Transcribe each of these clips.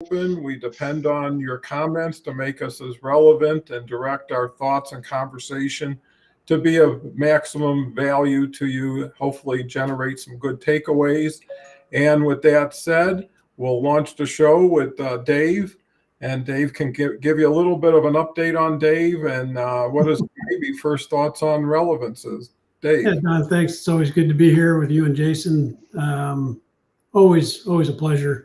open. We depend on your comments to make us as relevant and direct our thoughts and conversation to be of maximum value to you, hopefully generate some good takeaways. And with that said, we'll launch the show with Dave. And Dave can give you a little bit of an update on Dave and what his maybe first thoughts on relevances. Yeah, Dave. Don, thanks. It's always good to be here with you and Jason. Always a pleasure.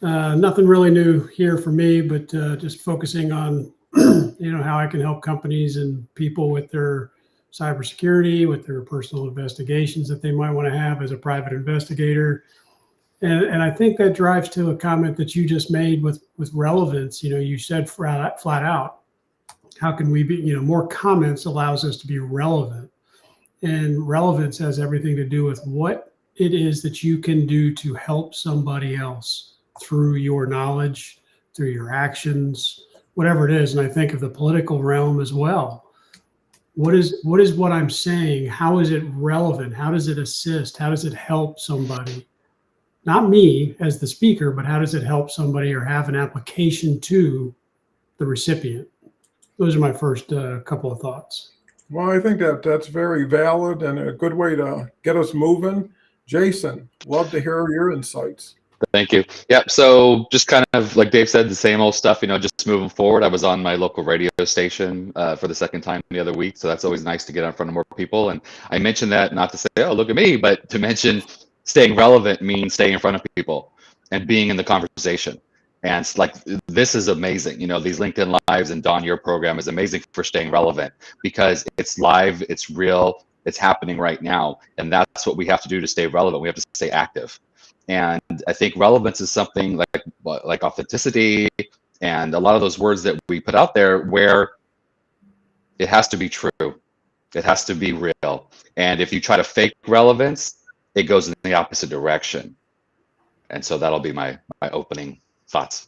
Nothing really new here for me, but just focusing on how I can help companies and people with their cybersecurity, with their personal investigations that they might want to have as a private investigator. And I think that drives to a comment that you just made with relevance. You said flat out, how can we be, more comments allows us to be relevant. And relevance has everything to do with what it is that you can do to help somebody else through your knowledge, through your actions, whatever it is. And I think of the political realm as well. What is what I'm saying? How is it relevant? How does it assist? How does it help somebody? Not me as the speaker, but how does it help somebody or have an application to the recipient? Those are my first couple of thoughts. Well, I think that's very valid and a good way to get us moving. Jason, love to hear your insights. Thank you. Yeah. So just kind of like Dave said, the same old stuff, just moving forward. I was on my local radio station for the second time the other week. So that's always nice to get in front of more people. And I mentioned that not to say, oh, look at me, but to mention staying relevant means staying in front of people and being in the conversation. And it's like, this is amazing. These LinkedIn Lives and Don, your program is amazing for staying relevant because it's live, it's real, it's happening right now. And that's what we have to do to stay relevant. We have to stay active. And I think relevance is something like authenticity and a lot of those words that we put out there where it has to be true. It has to be real. And if you try to fake relevance, it goes in the opposite direction. And so that'll be my opening thoughts.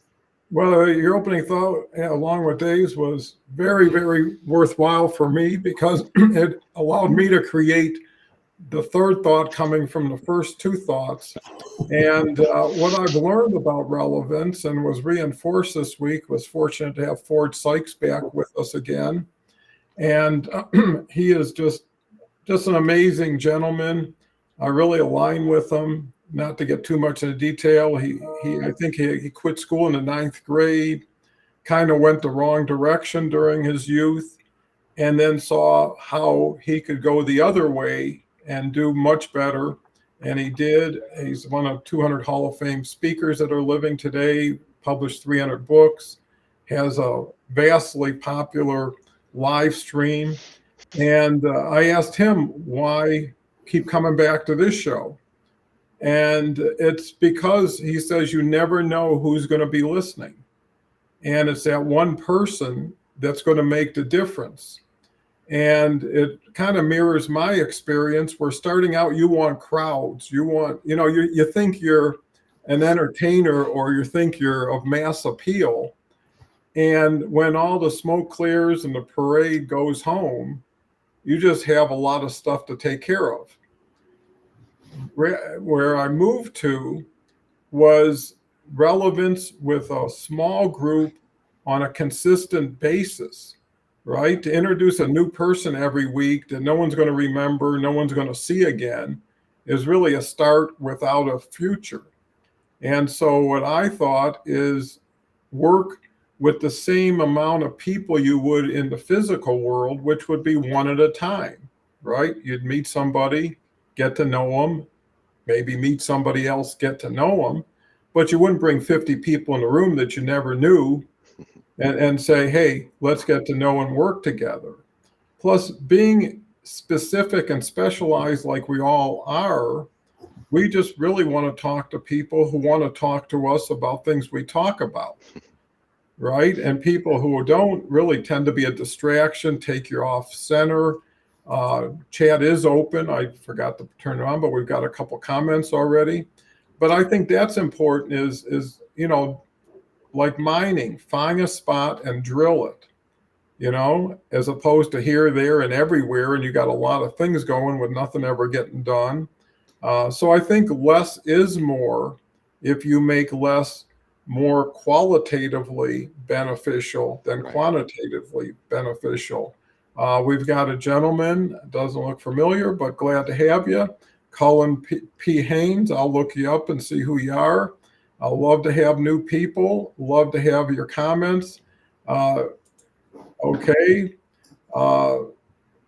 Well, your opening thought, along with Dave's, was very, very worthwhile for me because it allowed me to create the third thought coming from the first two thoughts. And what I've learned about relevance and was reinforced this week, was fortunate to have Ford Sykes back with us again. And he is just an amazing gentleman. I really align with him. Not to get too much into detail, I think he quit school in the 9th grade, kind of went the wrong direction during his youth, and then saw how he could go the other way and do much better. And he did. He's one of 200 Hall of Fame speakers that are living today, published 300 books, has a vastly popular live stream. And I asked him why keep coming back to this show. And it's because he says you never know who's going to be listening. And it's that one person that's going to make the difference. And it kind of mirrors my experience where starting out, you want crowds. You want, you think you're an entertainer or you think you're of mass appeal. And when all the smoke clears and the parade goes home, you just have a lot of stuff to take care of. Where I moved to was relevance with a small group on a consistent basis, right? To introduce a new person every week that no one's going to remember, no one's going to see again, is really a start without a future. And so what I thought is work with the same amount of people you would in the physical world, which would be one at a time, right? You'd meet somebody, get to know them, maybe meet somebody else, get to know them, but you wouldn't bring 50 people in the room that you never knew and say, hey, let's get to know and work together. Plus, being specific and specialized like we all are, we just really want to talk to people who want to talk to us about things we talk about, right? And people who don't really tend to be a distraction, take you off center. Chat is open. I forgot to turn it on, but we've got a couple comments already. But I think that's important is like mining, find a spot and drill it, as opposed to here, there, and everywhere. And you got a lot of things going with nothing ever getting done. So I think less is more if you make less more qualitatively beneficial than Right. quantitatively beneficial. We've got a gentleman, doesn't look familiar, but glad to have you. Cohen P. Haynes, I'll look you up and see who you are. I love to have new people, love to have your comments. Okay.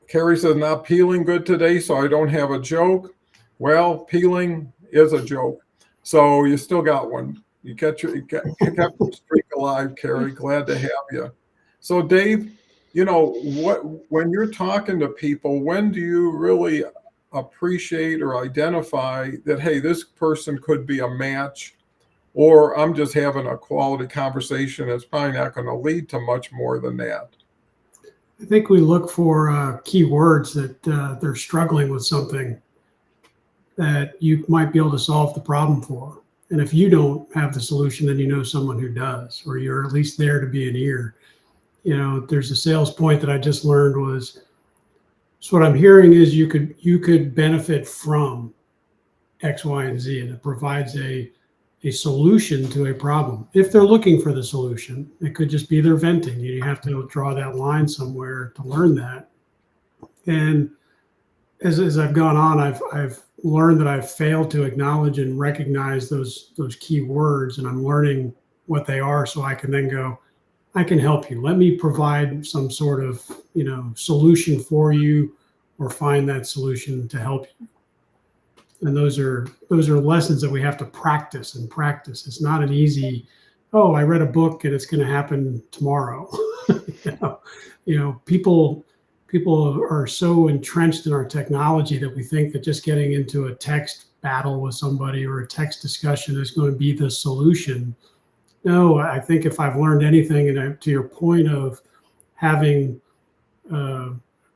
Carrie says, not peeling good today, so I don't have a joke. Well, peeling is a joke. So you still got one. You kept your streak alive, Carrie. Glad to have you. So Dave, when you're talking to people, when do you really appreciate or identify that, hey, this person could be a match, or I'm just having a quality conversation that's probably not going to lead to much more than that? I think we look for key words that they're struggling with something that you might be able to solve the problem for. And if you don't have the solution, then you know someone who does, or you're at least there to be an ear. There's a sales point that I just learned was, so what I'm hearing is you could benefit from X, Y, and Z, and it provides a solution to a problem. If they're looking for the solution, it could just be they're venting. You have to draw that line somewhere to learn that. And as I've gone on, I've learned that I've failed to acknowledge and recognize those key words, and I'm learning what they are, so I can then go, I can help you. Let me provide some sort of solution for you, or find that solution to help you. And those are lessons that we have to practice and practice. It's not an easy, oh, I read a book and it's going to happen tomorrow. People are so entrenched in our technology that we think that just getting into a text battle with somebody or a text discussion is going to be the solution. No, I think if I've learned anything, and to your point of having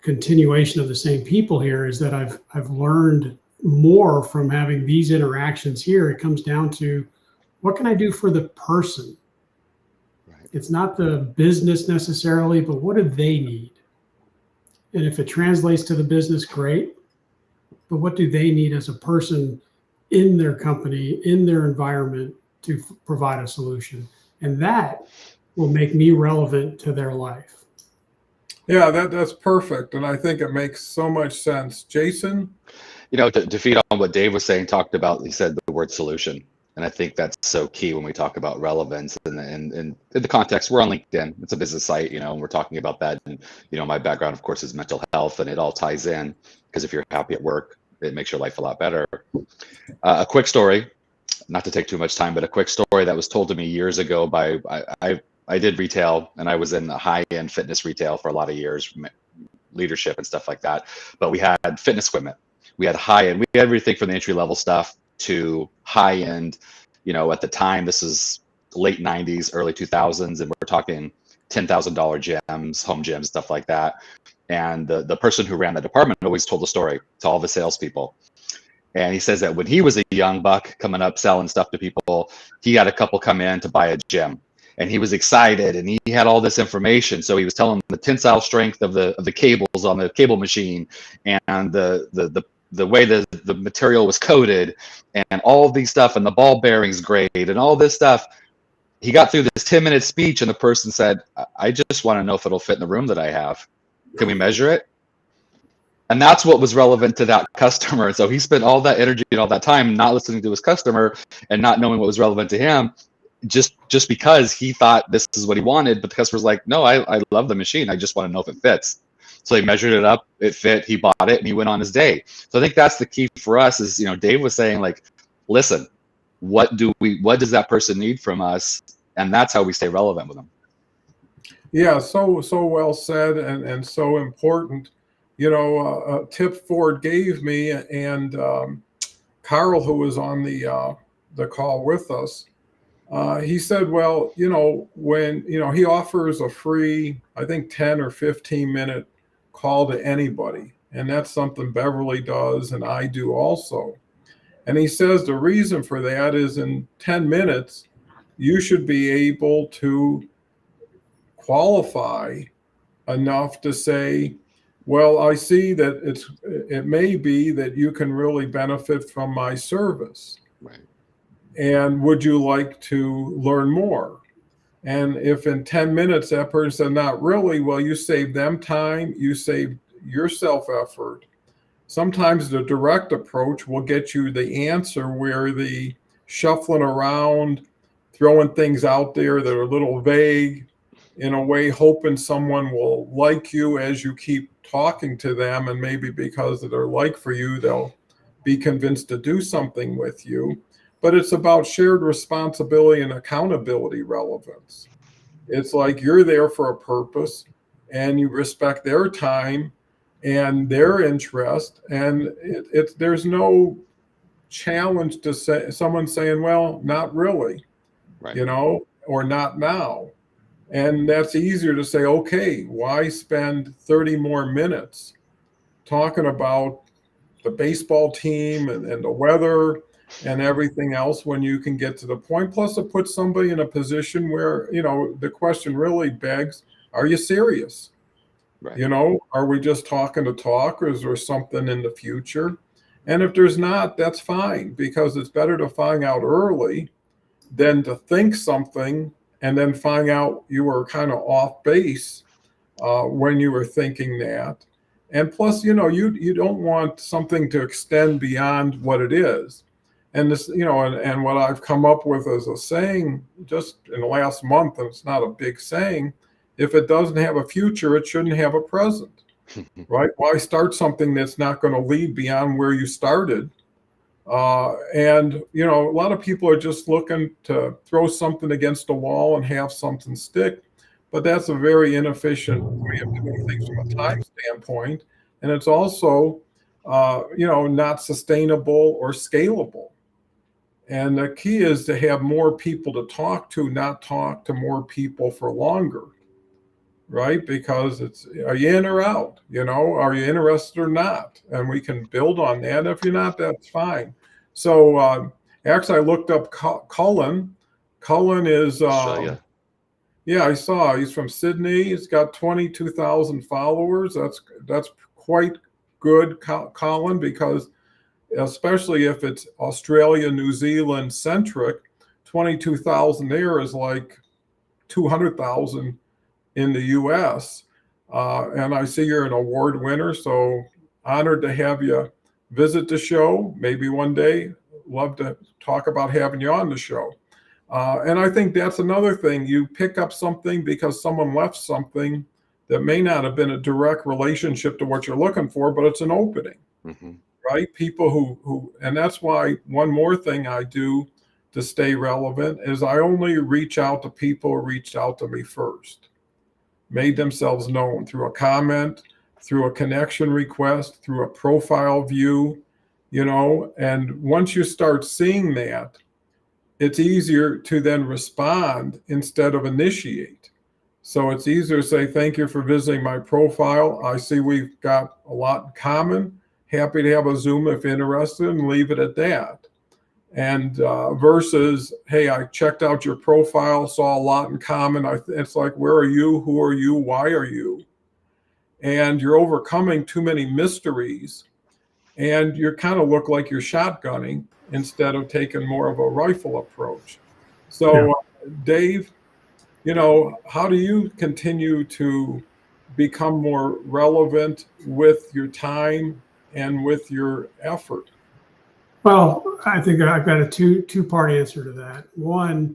continuation of the same people here, is that I've learned more from having these interactions here. It comes down to, what can I do for the person? Right. It's not the business necessarily, but what do they need? And if it translates to the business, great. But what do they need as a person in their company, in their environment, to provide a solution? And that will make me relevant to their life. Yeah, that's perfect. And I think it makes so much sense. Jason? To feed on what Dave was saying, he said the word solution. And I think that's so key when we talk about relevance. And in the context, we're on LinkedIn. It's a business site, and we're talking about that. And, my background, of course, is mental health, and it all ties in, because if you're happy at work, it makes your life a lot better. A quick story, not to take too much time, but a quick story that was told to me years ago by, I did retail, and I was in the high-end fitness retail for a lot of years, leadership and stuff like that. But we had fitness equipment. We had high-end, we had everything from the entry-level stuff to high-end. At the time, this is late 90s, early 2000s, and we're talking $10,000 gyms, home gyms, stuff like that. And the person who ran the department always told the story to all the salespeople. And he says that when he was a young buck coming up selling stuff to people, he had a couple come in to buy a gym. And he was excited, and he had all this information. So he was telling them the tensile strength of the cables on the cable machine, and the way the material was coated, and all these stuff, and the ball bearings grade, and all this stuff. He got through this 10-minute speech, and the person said, I just want to know if it'll fit in the room that I have. Can we measure it? And that's what was relevant to that customer. So he spent all that energy and all that time not listening to his customer and not knowing what was relevant to him, just because he thought this is what he wanted. But the customer's like, no, I love the machine. I just want to know if it fits. So he measured it up, it fit, he bought it, and he went on his day. So I think that's the key for us is, Dave was saying, like, listen, what does that person need from us? And that's how we stay relevant with them. Yeah, so well said, and so important. A tip Ford gave me, and Carl, who was on the call with us, he said, well, when he offers a free, I think 10 or 15-minute call to anybody, and that's something Beverly does and I do also. And he says the reason for that is in 10 minutes, you should be able to qualify enough to say, well, I see that it may be that you can really benefit from my service. Right. And would you like to learn more? And if in 10 minutes that person said, not really, well, you saved them time, you saved yourself effort. Sometimes the direct approach will get you the answer, where the shuffling around, throwing things out there that are a little vague, in a way, hoping someone will like you as you keep talking to them. And maybe because of their like for you, they'll be convinced to do something with you. But it's about shared responsibility and accountability relevance. It's like you're there for a purpose and you respect their time and their interest. And there's no challenge to say someone saying, well, not really, Right. or not now. And that's easier to say, okay, why spend 30 more minutes talking about the baseball team and the weather and everything else when you can get to the point? Plus, it puts somebody in a position where, the question really begs, are you serious? Right. Are we just talking to talk, or is there something in the future? And if there's not, that's fine, because it's better to find out early than to think something and then find out you were kind of off base when you were thinking that. And plus, you don't want something to extend beyond what it is. And this, and what I've come up with as a saying just in the last month, and it's not a big saying, if it doesn't have a future, it shouldn't have a present, right? Why start something that's not going to lead beyond where you started? And a lot of people are just looking to throw something against a wall and have something stick. But that's a very inefficient way of doing things from a time standpoint. And it's also, not sustainable or scalable. And the key is to have more people to talk to, not talk to more people for longer, right? Because are you in or out? Are you interested or not? And we can build on that. If you're not, that's fine. So actually, I looked up Cohen. Cohen is, Show ya. yeah, I saw he's from Sydney. He's got 22,000 followers. That's quite good, Colin, because especially if it's Australia, New Zealand centric, 22,000 there is like 200,000 in the US. And I see you're an award winner, so honored to have you visit the show. Maybe one day, love to talk about having you on the show. And I think that's another thing. You pick up something because someone left something that may not have been a direct relationship to what you're looking for, but it's an opening, right? People who, and that's why one more thing I do to stay relevant is I only reach out to people who reached out to me first, made themselves known through a comment, through a connection request, through a profile view, and once you start seeing that, it's easier to then respond instead of initiate. So it's easier to say, thank you for visiting my profile. I see we've got a lot in common. Happy to have a Zoom if interested, and leave it at that. And versus, hey, I checked out your profile, saw a lot in common. It's like, where are you? Who are you? Why are you? And you're overcoming too many mysteries. And you kind of look like you're shotgunning instead of taking more of a rifle approach. So, Dave, how do you continue to become more relevant with your time and with your effort? Well, I think I've got a two-part answer to that. One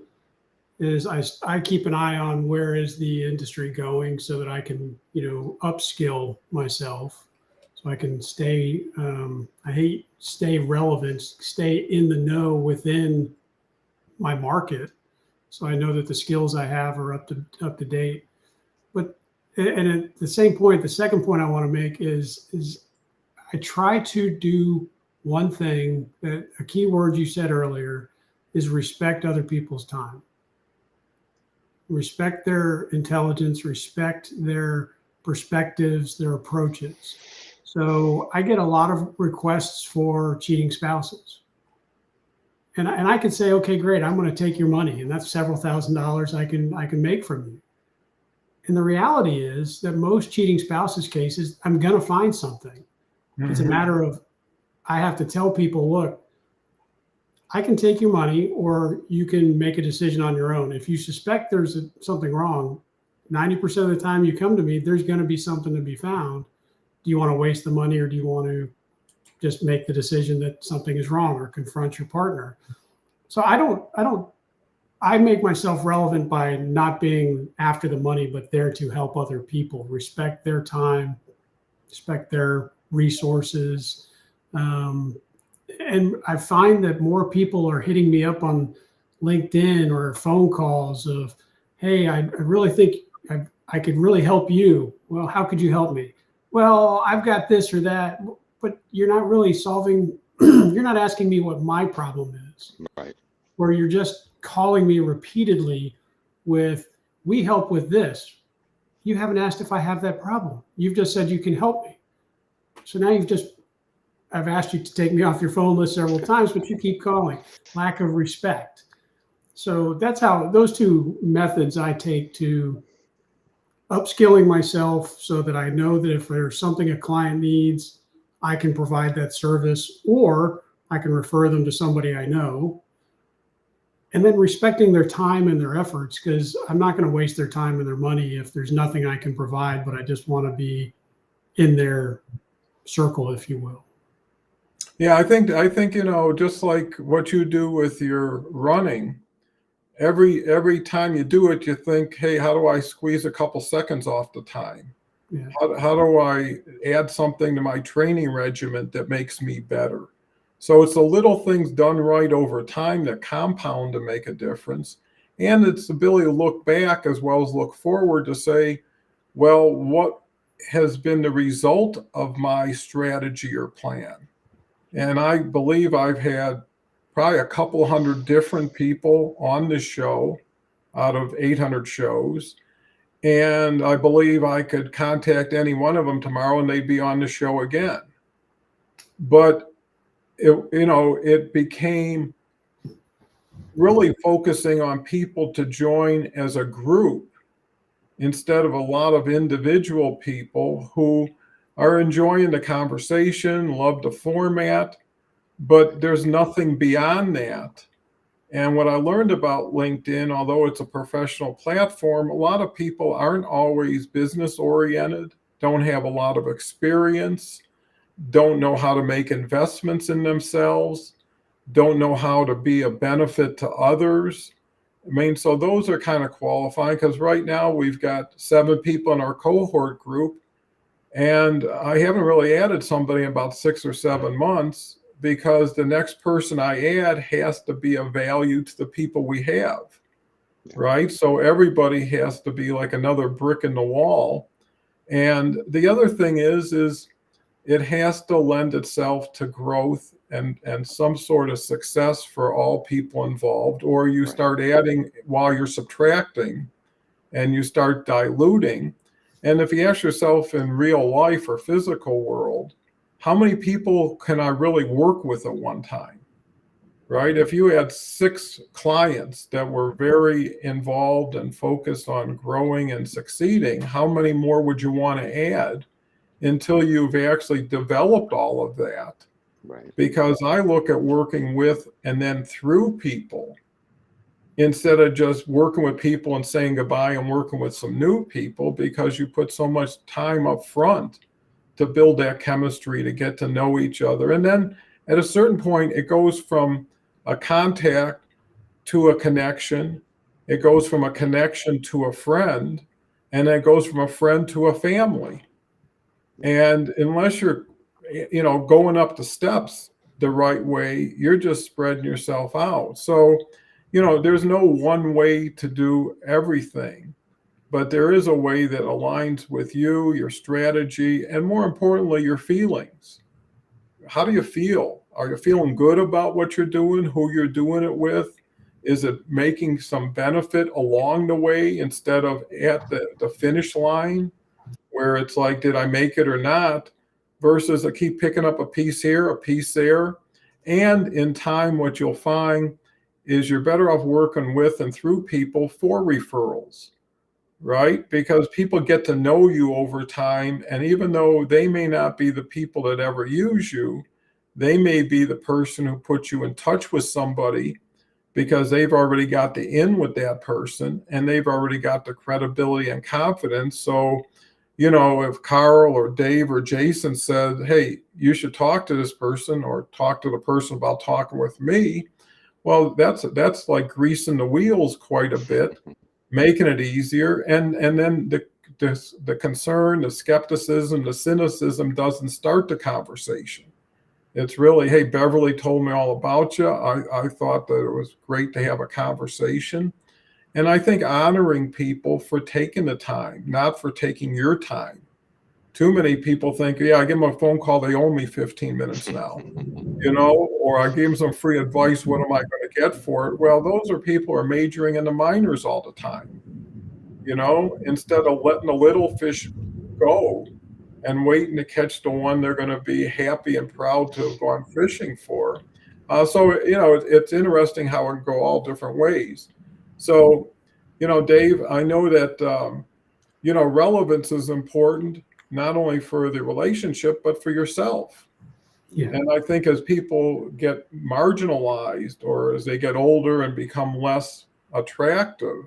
is I keep an eye on where is the industry going so that I can, upskill myself so I can stay, stay relevant, stay in the know within my market. So I know that the skills I have are up to date. But, and at the same point, the second point I want to make is I try to do one thing that a key word you said earlier is respect other people's time. Respect their intelligence, respect their perspectives, their approaches. So I get a lot of requests for cheating spouses. And I can say, okay, great, I'm going to take your money. And that's several $1,000s I can make from you. And the reality is that most cheating spouses cases, I'm going to find something. It's a matter of, I have to tell people, look, I can take your money, or you can make a decision on your own. If you suspect there's something wrong, 90% of the time you come to me, there's going to be something to be found. Do you want to waste the money, or do you want to just make the decision that something is wrong, or confront your partner? So I make myself relevant by not being after the money, but there to help other people, respect their time, respect their resources. And I find that more people are hitting me up on LinkedIn or phone calls of, hey, I really think I could really help you. Well, how could you help me? Well, I've got this or that, but you're not really solving, you're not asking me what my problem is. Right. Or you're just calling me repeatedly with, we help with this. You haven't asked if I have that problem. You've just said you can help me. So now I've asked you to take me off your phone list several times, but you keep calling. Lack of respect. So that's how those two methods I take to upskilling myself, so that I know that if there's something a client needs, I can provide that service, or I can refer them to somebody I know. And then respecting their time and their efforts, because I'm not going to waste their time and their money if there's nothing I can provide, but I just want to be in their circle, if you will. Yeah, I think, just like what you do with your running, every time you do it, you think, hey, how do I squeeze a couple seconds off the time? Yeah. How do I add something to my training regimen that makes me better? So it's the little things done right over time that compound to make a difference. And it's the ability to look back as well as look forward to say, well, what has been the result of my strategy or plan? And I believe I've had probably a couple hundred different people on the show out of 800 shows. And I believe I could contact any one of them tomorrow and they'd be on the show again. But it became really focusing on people to join as a group instead of a lot of individual people who are enjoying the conversation, love the format, but there's nothing beyond that. And what I learned about LinkedIn, although it's a professional platform, a lot of people aren't always business oriented, don't have a lot of experience, don't know how to make investments in themselves, don't know how to be a benefit to others. I mean, so those are kind of qualifying, because right now we've got 7 people in our cohort group, and I haven't really added somebody in about 6 or 7 months, because the next person I add has to be of value to the people we have, right? So everybody has to be like another brick in the wall. And the other thing is it has to lend itself to growth and some sort of success for all people involved, or you start adding while you're subtracting and you start diluting. And if you ask yourself in real life or physical world, how many people can I really work with at one time, right? If you had 6 clients that were very involved and focused on growing and succeeding, how many more would you want to add until you've actually developed all of that? Right. Because I look at working with and then through people instead of just working with people and saying goodbye and working with some new people, because you put so much time up front to build that chemistry, to get to know each other. And then at a certain point, it goes from a contact to a connection. It goes from a connection to a friend, and it goes from a friend to a family. And unless you're, going up the steps the right way, you're just spreading yourself out. So, there's no one way to do everything, but there is a way that aligns with you, your strategy, and more importantly, your feelings. How do you feel? Are you feeling good about what you're doing, who you're doing it with? Is it making some benefit along the way instead of at the finish line where it's like, did I make it or not? Versus I keep picking up a piece here, a piece there. And in time, what you'll find is you're better off working with and through people for referrals, right? Because people get to know you over time. And even though they may not be the people that ever use you, They may be the person who puts you in touch with somebody because they've already got the in with that person and they've already got the credibility and confidence. So, if Carl or Dave or Jason said, hey, you should talk to this person or talk to the person about talking with me, well, that's like greasing the wheels quite a bit, making it easier. And then the concern, the skepticism, the cynicism doesn't start the conversation. It's really, hey, Beverly told me all about you. I thought that it was great to have a conversation. And I think honoring people for taking the time, not for taking your time. Too many people think, yeah, I give them a phone call, they owe me 15 minutes now, or I gave them some free advice. What am I going to get for it? Well, those are people who are majoring in the minors all the time, instead of letting the little fish go and waiting to catch the one they're going to be happy and proud to have gone fishing for. So, it's interesting how it can go all different ways. So, Dave, I know that, relevance is important, not only for the relationship, but for yourself. Yeah. And I think as people get marginalized or as they get older and become less attractive,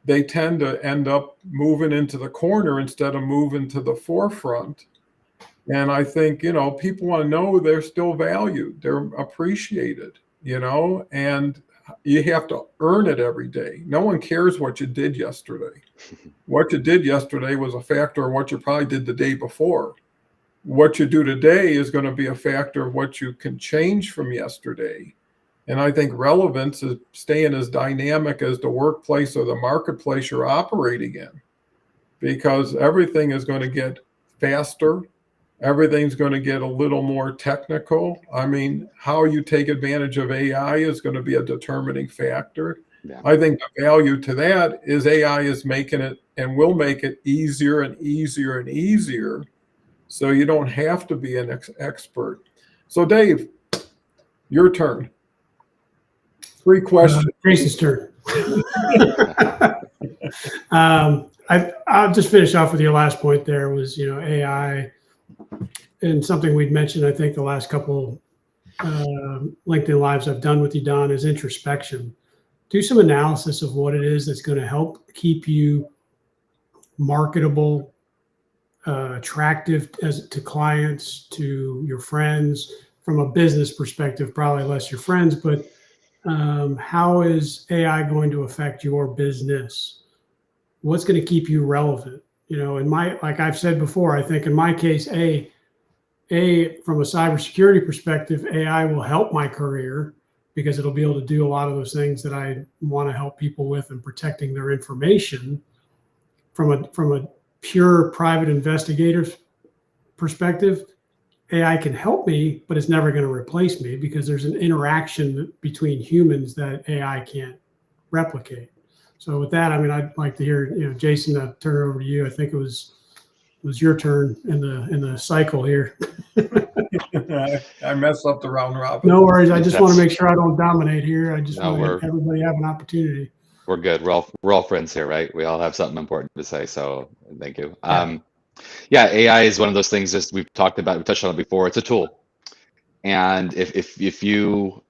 they tend to end up moving into the corner instead of moving to the forefront. And I think, people want to know they're still valued, they're appreciated, and you have to earn it every day. No one cares what you did yesterday. What you did yesterday was a factor of what you probably did the day before. What you do today is going to be a factor of what you can change from yesterday. And I think relevance is staying as dynamic as the workplace or the marketplace you're operating in, because everything is going to get faster. Everything's going to get a little more technical. I mean, how you take advantage of AI is going to be a determining factor. Yeah. I think the value to that is AI is making it and will make it easier and easier and easier. So you don't have to be an expert. So Dave, your turn. 3 questions. Grace's turn. I'll just finish off with your last point there was, AI and something we'd mentioned, I think the last couple LinkedIn Lives I've done with you, Don, is introspection. Do some analysis of what it is that's going to help keep you marketable, attractive to clients, to your friends. From a business perspective, probably less your friends, but how is AI going to affect your business? What's going to keep you relevant? Like I've said before, I think in my case, from a cybersecurity perspective, AI will help my career because it'll be able to do a lot of those things that I want to help people with in protecting their information. From a pure private investigator's perspective, AI can help me, but it's never going to replace me because there's an interaction between humans that AI can't replicate. So with that, I mean, I'd like to hear, Jason, I'll turn it over to you. I think it was your turn in the cycle here. I messed up the round robin. No worries. I just want to make sure I don't dominate here. I just want we're- everybody have an opportunity. We're good. We're all friends here, right? We all have something important to say. So thank you. Yeah, AI is one of those things that we've talked about. We touched on it before. It's a tool, and if you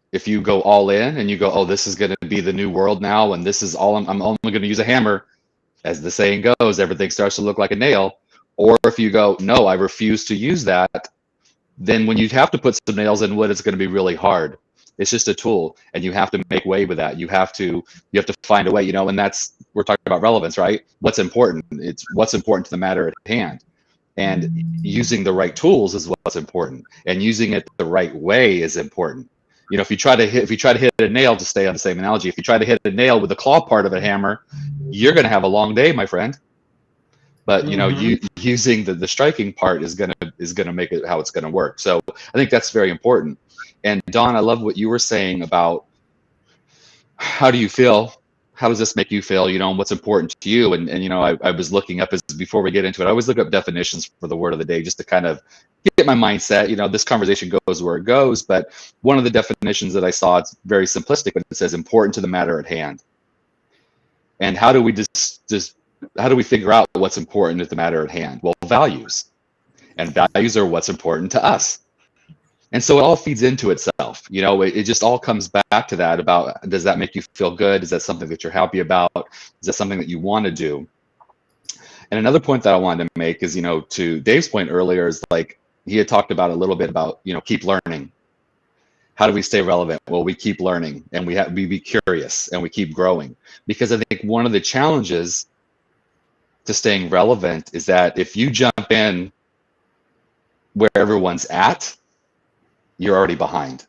go all in and you go, oh, this is going to be the new world now, and this is all I'm only going to use a hammer, as the saying goes, everything starts to look like a nail. Or if you go, no, I refuse to use that, then when you have to put some nails in wood, it's going to be really hard. It's just a tool, and you have to make way with that. You have to find a way, and we're talking about relevance, right? What's important? It's what's important to the matter at hand. And using the right tools is what's important, and using it the right way is important. If you try to hit a nail, to stay on the same analogy, if you try to hit a nail with the claw part of a hammer, you're going to have a long day, my friend. But using the striking part is gonna make it how it's gonna work. So I think that's very important. And Don, I love what you were saying about how do you feel? How does this make you feel? And what's important to you? And I was looking up, before we get into it, I always look up definitions for the word of the day just to kind of get my mindset. This conversation goes where it goes, but one of the definitions that I saw, it's very simplistic, but it says important to the matter at hand. And how do we how do we figure out what's important at the matter at hand? Well, values. And values are what's important to us. And so it all feeds into itself. It just all comes back to that about, does that make you feel good? Is that something that you're happy about? Is that something that you want to do? And another point that I wanted to make is, to Dave's point earlier, is like he had talked about a little bit about, keep learning. How do we stay relevant? Well, we keep learning, and we be curious, and we keep growing. Because I think one of the challenges to staying relevant is that if you jump in where everyone's at, you're already behind.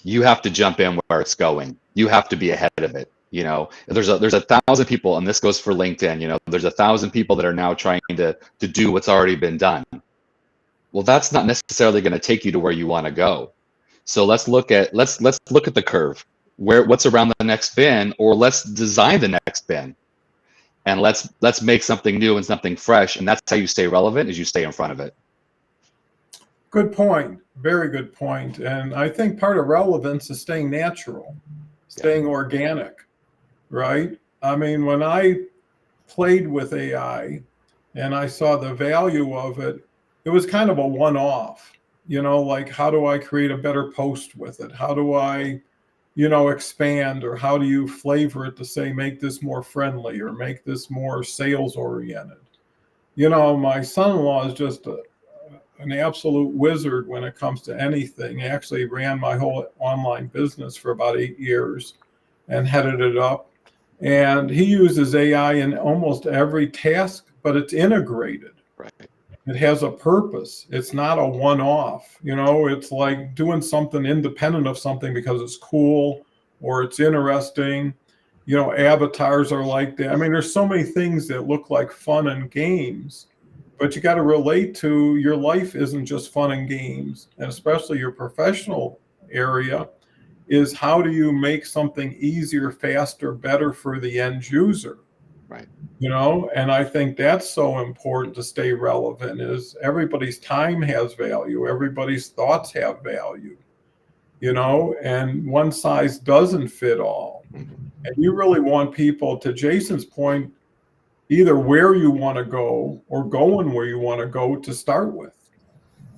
You have to jump in where it's going. You have to be ahead of it. There's 1,000 people, and this goes for LinkedIn. There's 1,000 people that are now trying to do what's already been done. Well, that's not necessarily going to take you to where you want to go. So let's look at the curve. What's around the next bin, or let's design the next bin, and let's make something new and something fresh. And that's how you stay relevant, is you stay in front of it. Good point. Very good point. And I think part of relevance is staying natural, staying organic, right? I mean, when I played with AI and I saw the value of it, it was kind of a one-off, like, how do I create a better post with it? How do I, expand, or how do you flavor it to say, make this more friendly or make this more sales oriented? My son-in-law is just an absolute wizard when it comes to anything. He actually ran my whole online business for about 8 years and headed it up. And he uses AI in almost every task, but it's integrated. Right. It has a purpose. It's not a one-off. It's like doing something independent of something because it's cool or it's interesting. Avatars are like that. I mean, there's so many things that look like fun and games, but you got to relate to your life isn't just fun and games, and especially your professional area is how do you make something easier, faster, better for the end user? Right. And I think that's so important to stay relevant, is everybody's time has value. Everybody's thoughts have value, and one size doesn't fit all. And you really want people, to Jason's point, either where you want to go or going where you want to go to start with,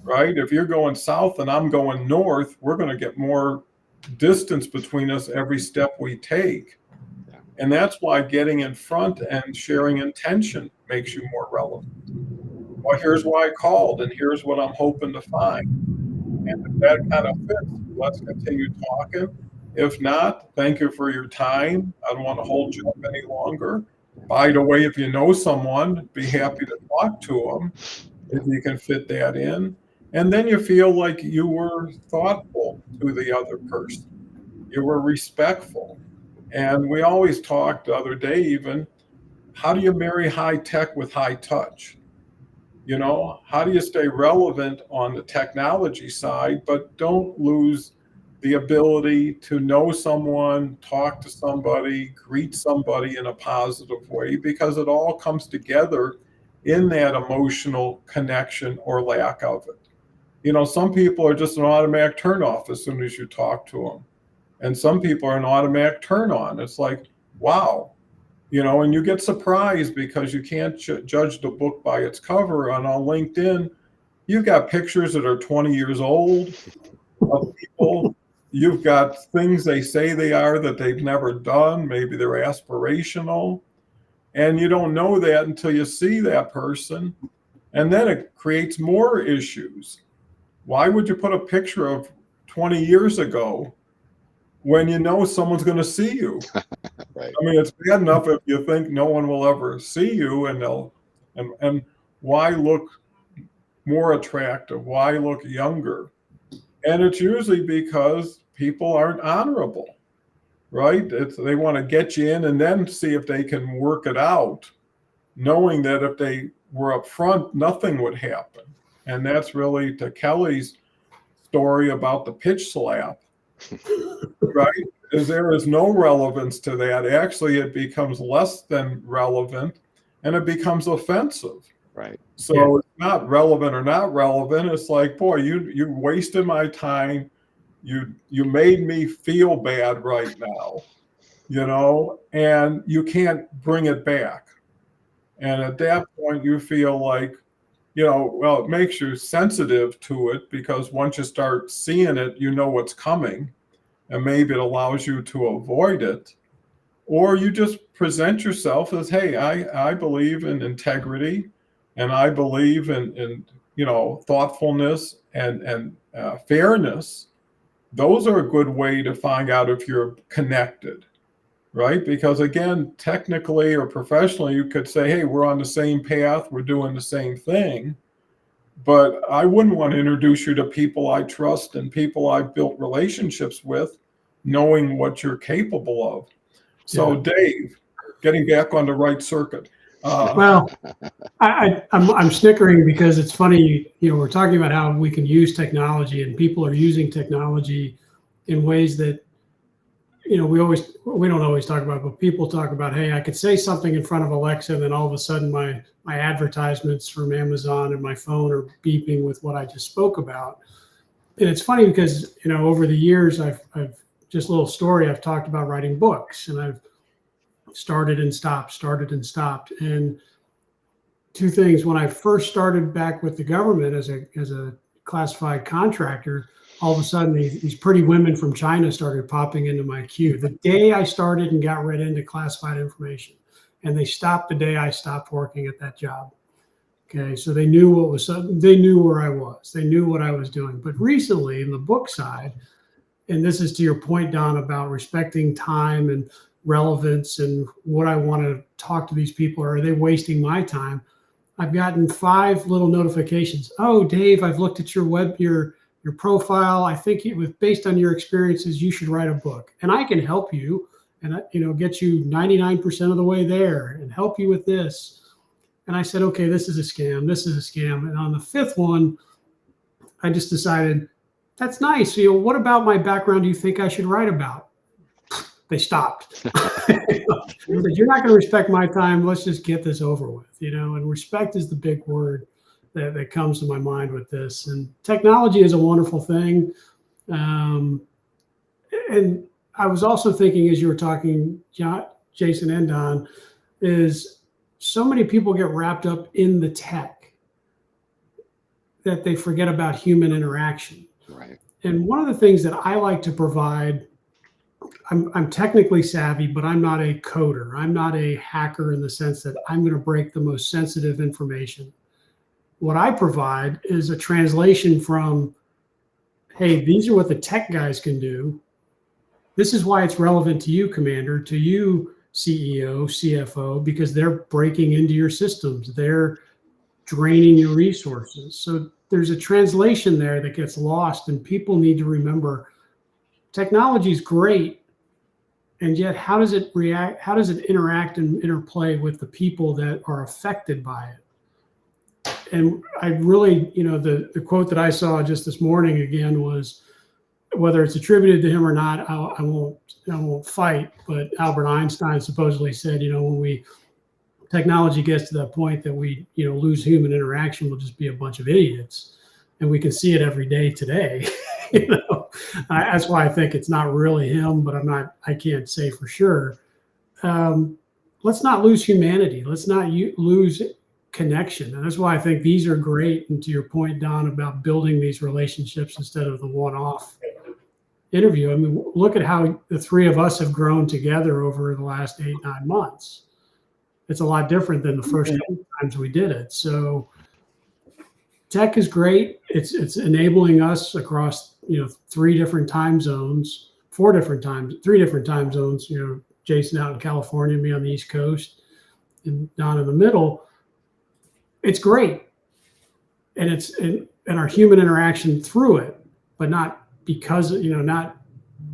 right? If you're going south and I'm going north, we're going to get more distance between us every step we take. And that's why getting in front and sharing intention makes you more relevant. Well, here's why I called, and here's what I'm hoping to find. And if that kind of fits, let's continue talking. If not, thank you for your time. I don't want to hold you up any longer. By the way, if you know someone, be happy to talk to them if you can fit that in. And then you feel like you were thoughtful to the other person. You were respectful. And we always talked the other day, even, how do you marry high tech with high touch? How do you stay relevant on the technology side, but don't lose the ability to know someone, talk to somebody, greet somebody in a positive way, because it all comes together in that emotional connection or lack of it. Some people are just an automatic turnoff as soon as you talk to them. And some people are an automatic turn on. It's like, wow, and you get surprised because you can't judge the book by its cover. And on LinkedIn, you've got pictures that are 20 years old of people. You've got things they say they are that they've never done. Maybe they're aspirational. And you don't know that until you see that person. And then it creates more issues. Why would you put a picture of 20 years ago when you know someone's going to see you? Right. I mean, it's bad enough if you think no one will ever see you, and why look more attractive? Why look younger? And it's usually because people aren't honorable, right? They want to get you in and then see if they can work it out, knowing that if they were up front, nothing would happen. And that's really to Kelly's story about the pitch slap, right? There is no relevance to that. Actually, it becomes less than relevant, and it becomes offensive. Right. So It's not relevant or not relevant. It's like, boy, you wasted my time. You made me feel bad right now, and you can't bring it back. And at that point, you feel like, well, it makes you sensitive to it because once you start seeing it, you know what's coming, and maybe it allows you to avoid it. Or you just present yourself as, hey, I believe in integrity, and I believe in thoughtfulness and fairness. Those are a good way to find out if you're connected, right? Because again, technically or professionally, you could say, hey, we're on the same path, we're doing the same thing. But I wouldn't want to introduce you to people I trust and people I've built relationships with, knowing what you're capable of. So, Yeah. Dave, getting back on the right circuit. Well, I'm snickering because it's funny, we're talking about how we can use technology, and people are using technology in ways that, we don't always talk about, but people talk about, hey, I could say something in front of Alexa, and then all of a sudden my advertisements from Amazon and my phone are beeping with what I just spoke about. And it's funny because, over the years, I've just a little story, I've talked about writing books, and I've started and stopped. And two things: when I first started back with the government as a classified contractor, all of a sudden these pretty women from China started popping into my queue the day I started and got read into classified information, and they stopped the day I stopped working at that job. Okay, so they knew they knew where I was, they knew what I was doing. But recently, in the book side, and this is to your point, Don, about respecting time and relevance and what I want to talk to these people, or are they wasting my time? I've gotten 5 little notifications. Oh, Dave, I've looked at your profile. I think based on your experiences, you should write a book, and I can help you, and get you 99% of the way there, and help you with this. And I said, okay, this is a scam. This is a scam. And on the 5th one, I just decided, that's nice. What about my background do you think I should write about? They stopped. They said, you're not going to respect my time. Let's just get this over with, and respect is the big word that comes to my mind with this. And technology is a wonderful thing. And I was also thinking, as you were talking, Jason and Don, is so many people get wrapped up in the tech that they forget about human interaction. Right. And one of the things that I like to provide, I'm technically savvy, but I'm not a coder. I'm not a hacker in the sense that I'm going to break the most sensitive information. What I provide is a translation from, hey, these are what the tech guys can do. This is why it's relevant to you, Commander, to you, CEO, CFO, because they're breaking into your systems. They're draining your resources. So there's a translation there that gets lost, and people need to remember technology is great, and yet how does it react? How does it interact and interplay with the people that are affected by it? And I really, the quote that I saw just this morning again was, whether it's attributed to him or not, I won't fight. But Albert Einstein supposedly said, when technology gets to that point that we, lose human interaction, we'll just be a bunch of idiots. And we can see it every day today. That's why I think it's not really him, but I can't say for sure. Let's not lose humanity. Let's not lose connection. And that's why I think these are great. And to your point, Don, about building these relationships instead of the one-off interview. I mean, look at how the 3 of us have grown together over the last 8-9 months. It's a lot different than the first couple times we did it. So tech is great. It's enabling us across, 3 different time zones, 3 different time zones, Jason out in California, me on the East Coast, and Don in the middle. It's great. And and our human interaction through it, but not because, not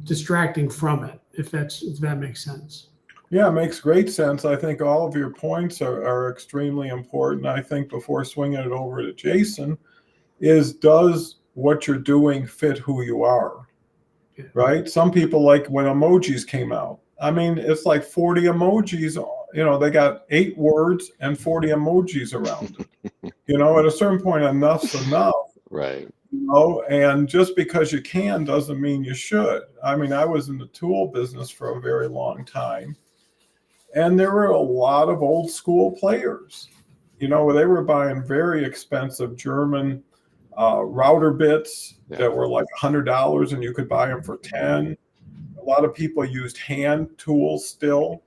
distracting from it, if that makes sense. Yeah, it makes great sense. I think all of your points are extremely important. I think before swinging it over to Jason does what you're doing fit who you are, Yeah. right? Some people, like when emojis came out, I mean, it's like 40 emojis, they got 8 words and 40 emojis around it. At a certain point, enough's enough. Right. And just because you can doesn't mean you should. I mean, I was in the tool business for a very long time, and there were a lot of old school players, you know, they were buying very expensive German router bits that were like $100 and you could buy them for 10. A lot of people used hand tools still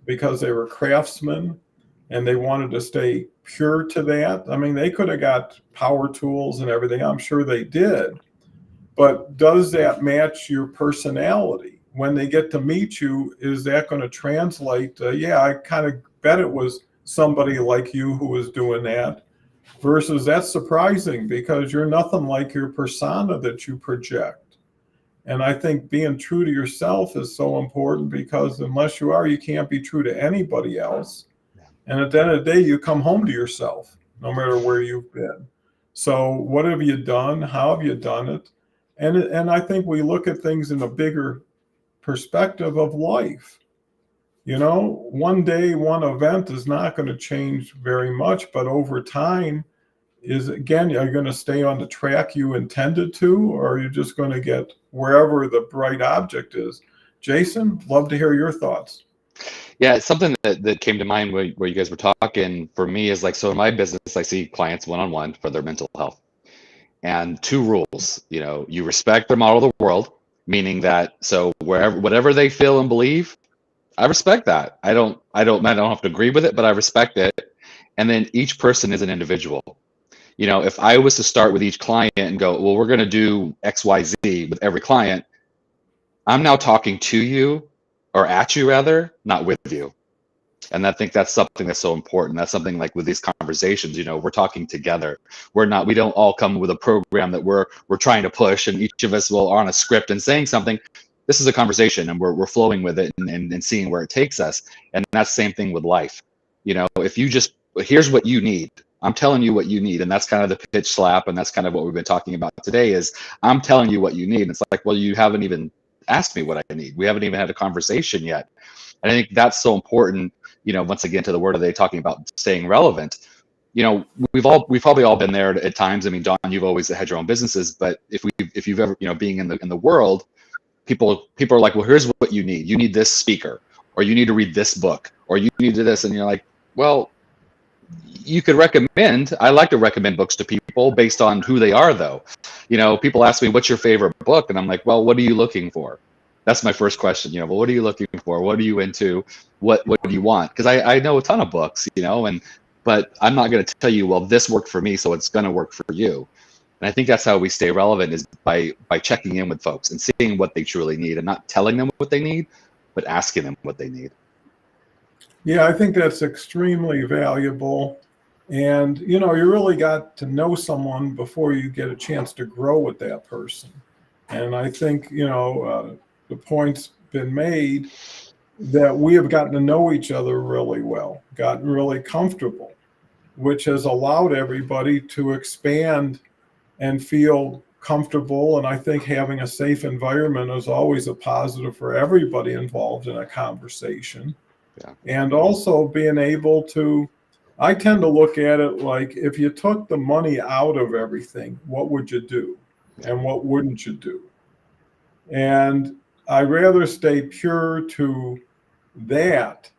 because they were craftsmen and they wanted to stay pure to that. I mean, they could have got power tools and everything. I'm sure they did. But does that match your personality? When they get to meet you, is that going to translate? Yeah, I kind of bet it was somebody like you who was doing that, versus that's surprising because you're nothing like your persona that you project. And I think being true to yourself is so important because unless you are, you can't be true to anybody else. And at the end of the day, you come home to yourself, no matter where you've been. So what have you done? How have you done it? And I think we look at things in a bigger perspective of life. You know, one day, one event is not going to change very much, but over time, is again, are you going to stay on the track you intended to, or are you just going to get wherever the bright object is? Jason, love to hear your thoughts. Yeah, it's something that came to mind where you guys were talking for me is like, so in my business, I see clients one-on-one for their mental health. And two rules, you know, you respect their model of the world, meaning that, so whatever they feel and believe, I respect that. I don't have to agree with it, but I respect it. And then each person is an individual. You know, if I was to start with each client and go, well, we're going to do X, Y, Z with every client, I'm now talking to you, or at you rather, not with you. And I think that's something that's so important. That's something like with these conversations, you know, we're talking together. We don't all come with a program that we're trying to push, and each of us will on a script and saying something. This is a conversation, and we're flowing with it and seeing where it takes us. And that's the same thing with life. You know, if you just, here's what you need. I'm telling you what you need. And that's kind of the pitch slap. And that's kind of what we've been talking about today is I'm telling you what you need. And it's like, well, you haven't even asked me what I need. We haven't even had a conversation yet. And I think that's so important, you know, once again, to the word of the day, talking about staying relevant. You know, we've probably all been there at times. I mean, Don, you've always had your own businesses, but if you've ever, you know, being in the world, people are like, well, here's what you need. You need this speaker, or you need to read this book, or you need to this. And you're like, well, you could recommend, I like to recommend books to people based on who they are though. You know, people ask me, what's your favorite book? And I'm like, well, what are you looking for? That's my first question. You know, well, what are you looking for? What are you into? What do you want? Because I know a ton of books, you know, but I'm not going to tell you, well, this worked for me, so it's going to work for you. And I think that's how we stay relevant, is by checking in with folks and seeing what they truly need, and not telling them what they need, but asking them what they need. Yeah, I think that's extremely valuable. And, you know, you really got to know someone before you get a chance to grow with that person. And I think, you know, the point's been made that we have gotten to know each other really well, gotten really comfortable, which has allowed everybody to expand and feel comfortable. And I think having a safe environment is always a positive for everybody involved in a conversation. Yeah. And also being able to, I tend to look at it like, if you took the money out of everything, what would you do? And what wouldn't you do? And I'd rather stay pure to that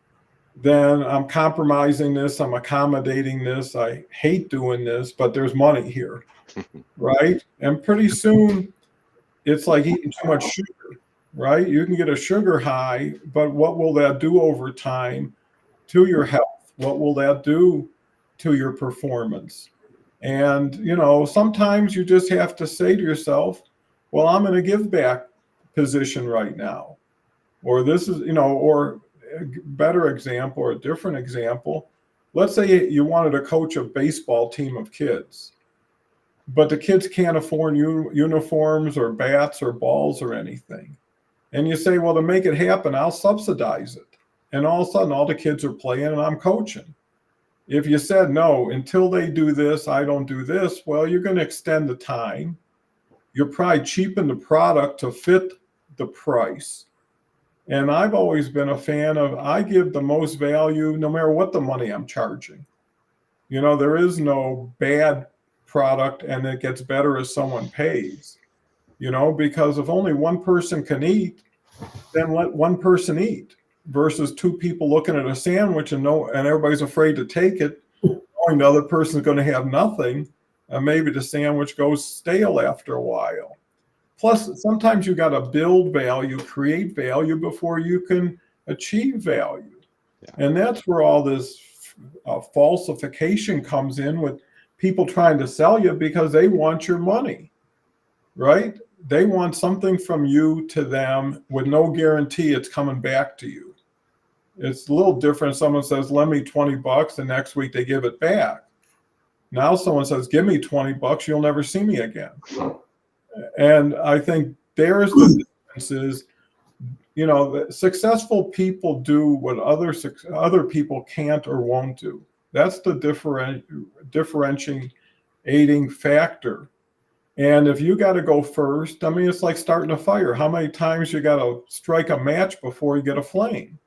than I'm compromising this, I'm accommodating this, I hate doing this, but there's money here, right? And pretty soon it's like eating too much sugar, right? You can get a sugar high, but what will that do over time to your health? What will that do to your performance? And, you know, sometimes you just have to say to yourself, well, I'm in a give back position right now. Or this is, you know, or a better example or a different example. Let's say you wanted to coach a baseball team of kids, but the kids can't afford uniforms or bats or balls or anything. And you say, well, to make it happen, I'll subsidize it. And all of a sudden, all the kids are playing and I'm coaching. If you said, no, until they do this, I don't do this, well, you're going to extend the time. You'll probably cheapen the product to fit the price. And I've always been a fan of, I give the most value no matter what the money I'm charging. You know, there is no bad product and it gets better as someone pays, you know, because if only one person can eat, then let one person eat versus two people looking at a sandwich and everybody's afraid to take it. knowing the other person's going to have nothing, and maybe the sandwich goes stale after a while. Plus, sometimes you got to build value, create value before you can achieve value. Yeah. And that's where all this falsification comes in, with people trying to sell you because they want your money, right? They want something from you to them with no guarantee it's coming back to you. It's a little different. Someone says, lend me $20, the next week they give it back. Now someone says, give me $20, you'll never see me again. And I think there's the difference is, you know, successful people do what other people can't or won't do. That's the differentiating factor. And if you got to go first, I mean, it's like starting a fire. How many times you got to strike a match before you get a flame?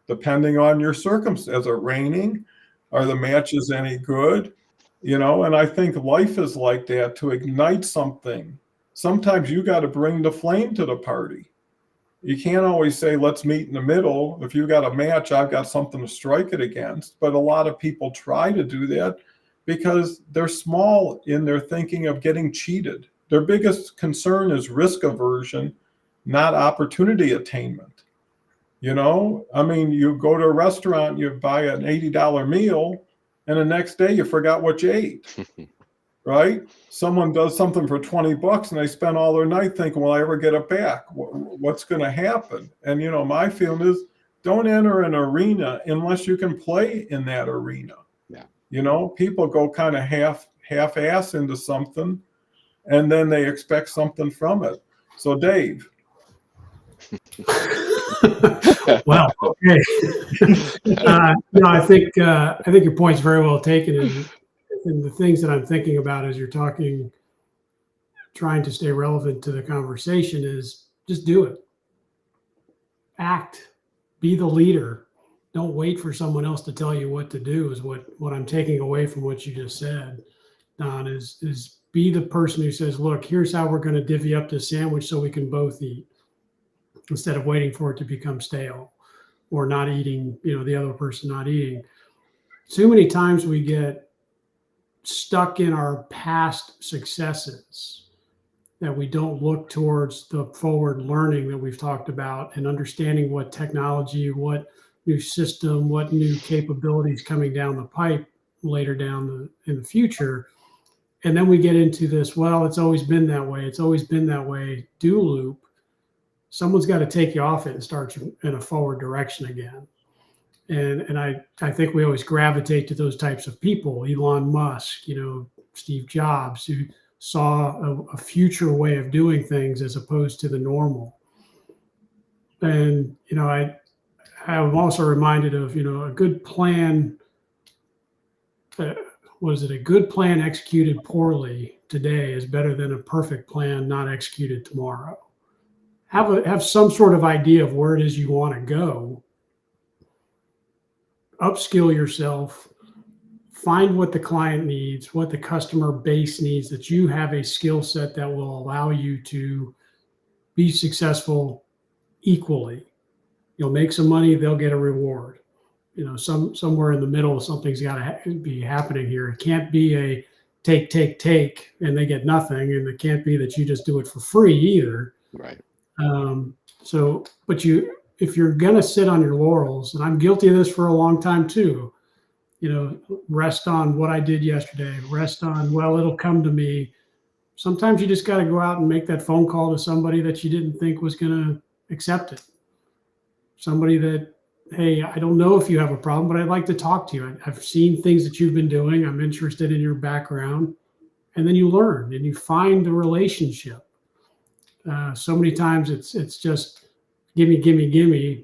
Depending on your circumstance. Is it raining? Are the matches any good? You know, and I think life is like that. To ignite something, sometimes you got to bring the flame to the party. You can't always say, let's meet in the middle. If you got a match, I've got something to strike it against. But a lot of people try to do that because they're small in their thinking of getting cheated. Their biggest concern is risk aversion, not opportunity attainment. You know, I mean, you go to a restaurant, you buy an $80 meal, and the next day you forgot what you ate, right? Someone does something for $20 and they spend all their night thinking, will I ever get it back? What's going to happen? And, you know, my feeling is don't enter an arena unless you can play in that arena. Yeah. You know, people go kind of half-ass into something and then they expect something from it. So Dave. Well, okay. No, I think your point's very well taken, and the things that I'm thinking about as you're talking, trying to stay relevant to the conversation, is just do it. Act. Be the leader. Don't wait for someone else to tell you what to do. Is what I'm taking away from what you just said, Don. Is be the person who says, look, here's how we're going to divvy up this sandwich so we can both eat, instead of waiting for it to become stale or not eating, you know, the other person not eating. Too many times we get stuck in our past successes that we don't look towards the forward learning that we've talked about and understanding what technology, what new system, what new capabilities coming down the pipe later down in the future. And then we get into this, well, it's always been that way. It's always been that way. Do loop. Someone's got to take you off it and start you in a forward direction again. And I think we always gravitate to those types of people, Elon Musk, you know, Steve Jobs, who saw a future way of doing things as opposed to the normal. And, you know, I'm also reminded of, you know, a good plan. Was it a good plan executed poorly today is better than a perfect plan not executed tomorrow? Have some sort of idea of where it is you want to go. Upskill yourself. Find what the client needs, what the customer base needs, that you have a skill set that will allow you to be successful equally. You'll make some money, they'll get a reward. You know, somewhere in the middle, something's got to be happening here. It can't be a take, and they get nothing, and it can't be that you just do it for free either. Right. But if you're gonna sit on your laurels, and I'm guilty of this for a long time too, you know, rest on what I did yesterday, rest on, well, it'll come to me. Sometimes you just got to go out and make that phone call to somebody that you didn't think was going to accept it. Somebody that, hey, I don't know if you have a problem, but I'd like to talk to you. I've seen things that you've been doing. I'm interested in your background. And then you learn and you find the relationship. So many times it's just gimme,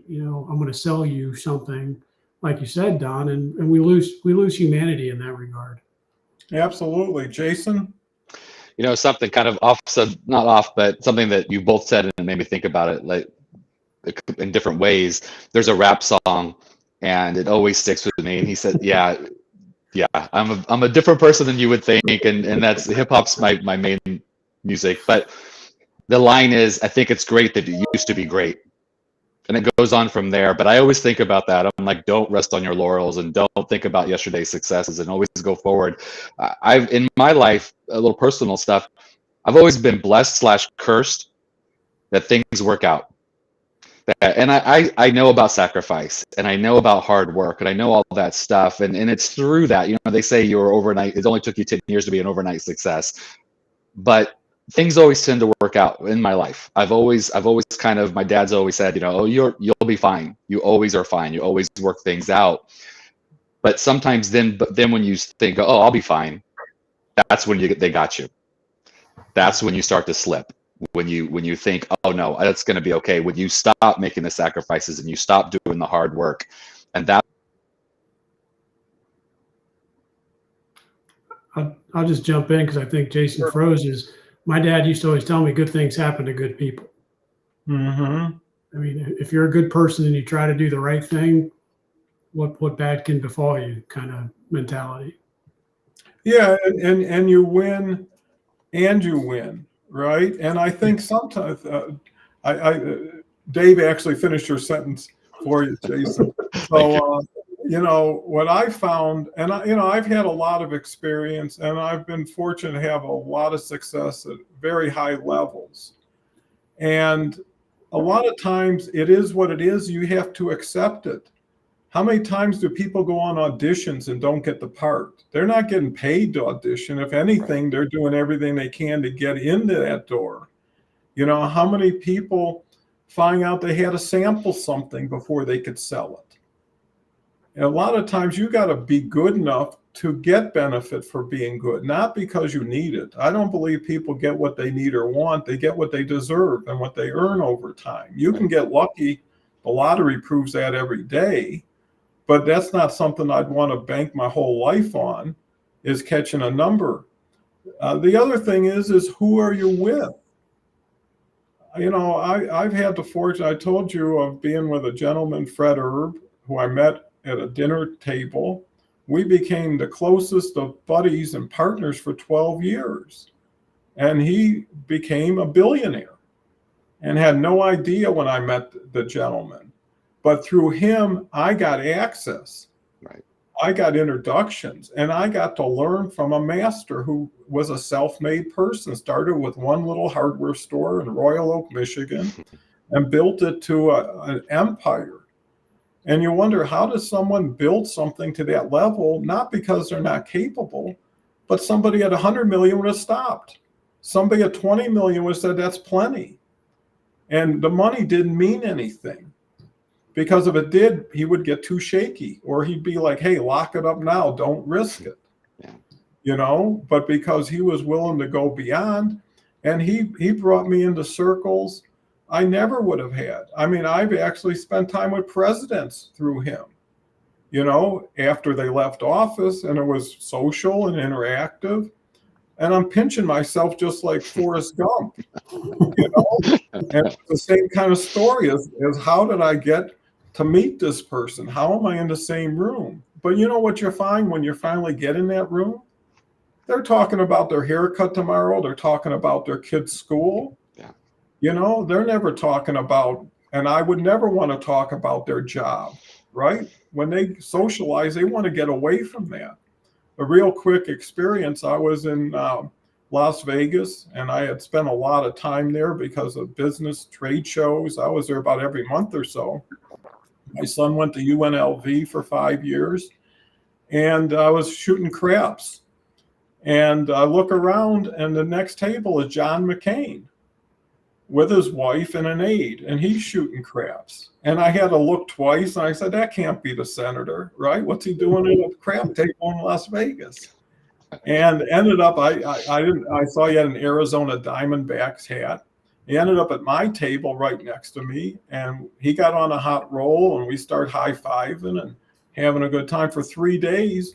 you know, I'm going to sell you something, like you said, Don, and we lose humanity in that regard. Absolutely. Jason? You know, something kind of off, so not off, but something that you both said and it made me think about it, like in different ways. There's a rap song and it always sticks with me. And he said, yeah, I'm a different person than you would think. And that's hip hop's my main music. But the line is, I think it's great that it used to be great. And it goes on from there. But I always think about that. I'm like, don't rest on your laurels and don't think about yesterday's successes, and always go forward. I've, in my life, a little personal stuff, I've always been blessed / cursed that things work out. And I know about sacrifice, and I know about hard work, and I know all that stuff. And it's through that, they say you're overnight, it only took you 10 years to be an overnight success. But things always tend to work out in my life. I've always kind of, my dad's always said, oh, you'll be fine. You always are fine. You always work things out. But sometimes then when you think, oh, I'll be fine, that's when they got you. That's when you start to slip. When you think, oh no, that's going to be okay. When you stop making the sacrifices and you stop doing the hard work, and that. I'll just jump in because I think Jason froze. My dad used to always tell me good things happen to good people. Mm-hmm. I mean, if you're a good person and you try to do the right thing, what bad can befall you kind of mentality. Yeah, and you win, and you win, right? And I think sometimes Dave actually finished your sentence for you, Jason. So what I found, and I've had a lot of experience, and I've been fortunate to have a lot of success at very high levels. And a lot of times it is what it is. You have to accept it. How many times do people go on auditions and don't get the part? They're not getting paid to audition. If anything, they're doing everything they can to get into that door. How many people find out they had to sample something before they could sell it? And a lot of times you got to be good enough to get benefit for being good, not because you need it. I don't believe people get what they need or want. They get what they deserve and what they earn over time. You can get lucky. The lottery proves that every day. But that's not something I'd want to bank my whole life on, is catching a number. The other thing is who are you with? I've had the fortune, I told you, of being with a gentleman, Fred Erb, who I met at a dinner table. We became the closest of buddies and partners for 12 years. And he became a billionaire and had no idea when I met the gentleman. But through him, I got access. Right. I got introductions, and I got to learn from a master who was a self-made person, started with one little hardware store in Royal Oak, Michigan, and built it to an empire. And you wonder, how does someone build something to that level? Not because they're not capable, but somebody at 100 million would have stopped. Somebody at 20 million would have said, that's plenty. And the money didn't mean anything. Because if it did, he would get too shaky, or he'd be like, hey, lock it up now, don't risk it. Yeah. But because he was willing to go beyond, and he brought me into circles I never would have had. I mean, I've actually spent time with presidents through him, after they left office, and it was social and interactive. And I'm pinching myself just like Forrest Gump, And it's the same kind of story as how did I get to meet this person? How am I in the same room? But you know what you find when you finally get in that room? They're talking about their haircut tomorrow. They're talking about their kid's school. Yeah. They're never talking about, and I would never want to talk about their job, right? When they socialize, they want to get away from that. A real quick experience, I was in Las Vegas, and I had spent a lot of time there because of business trade shows. I was there about every month or so. My son went to UNLV for 5 years, and I was shooting craps. And I look around, and the next table is John McCain with his wife and an aide, and he's shooting craps. And I had to look twice, and I said, that can't be the senator, right? What's he doing at a crap table in Las Vegas? And ended up, I saw he had an Arizona Diamondbacks hat. He ended up at my table right next to me, and he got on a hot roll, and we started high-fiving and having a good time for 3 days.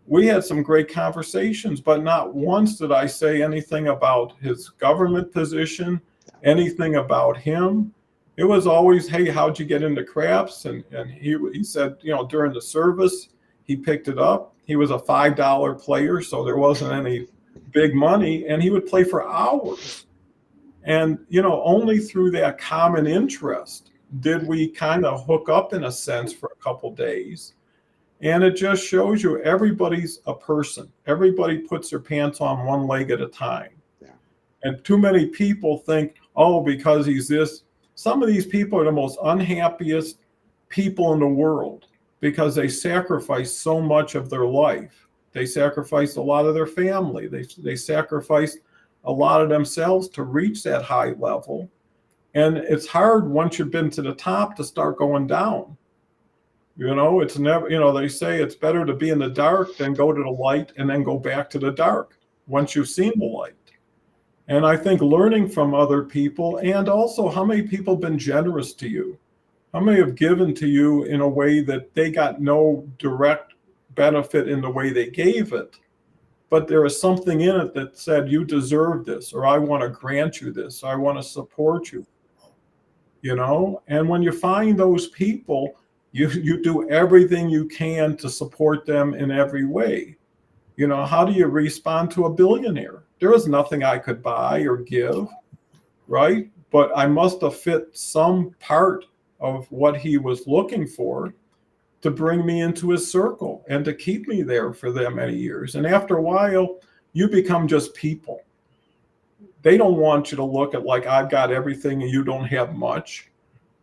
We had some great conversations, but not once did I say anything about his government position, anything about him. It was always, hey, how'd you get into craps? And he said, during the service, he picked it up. He was a $5 player, so there wasn't any big money, and he would play for hours. And, only through that common interest did we kind of hook up in a sense for a couple days. And it just shows you everybody's a person. Everybody puts their pants on one leg at a time. Yeah. And too many people think, oh, because he's this. Some of these people are the most unhappiest people in the world because they sacrifice so much of their life. They sacrifice a lot of their family. They sacrifice a lot of themselves to reach that high level. And it's hard once you've been to the top to start going down. You know, it's never, you know, they say it's better to be in the dark than go to the light and then go back to the dark once you've seen the light. And I think learning from other people, and also how many people have been generous to you? How many have given to you in a way that they got no direct benefit in the way they gave it, but there is something in it that said, you deserve this, or I want to grant you this, or I want to support you, you know? And when you find those people, you do everything you can to support them in every way. You know, how do you respond to a billionaire? There was nothing I could buy or give, right? But I must have fit some part of what he was looking for to bring me into his circle and to keep me there for that many years. And after a while, you become just people. They don't want you to look at like, I've got everything and you don't have much.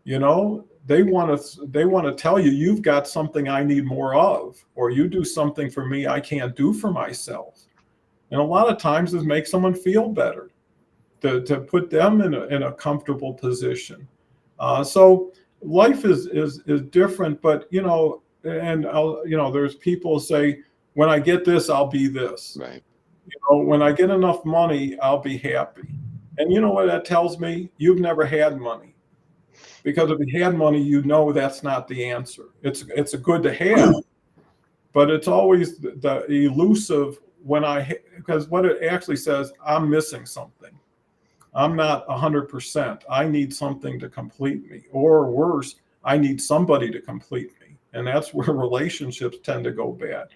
You know, they want to tell you, you've got something I need more of, or you do something for me I can't do for myself. And a lot of times it makes someone feel better to put them in a comfortable position. So life is different, but you know, and you know, there's people say, when I get this, I'll be this. Right. You know, when I get enough money, I'll be happy. And you know what that tells me? You've never had money. Because if you had money, you know that's not the answer. It's a good to have, but it's always the elusive because what it actually says, I'm missing something. I'm not 100%. I need something to complete me, or worse, I need somebody to complete me. And that's where relationships tend to go bad.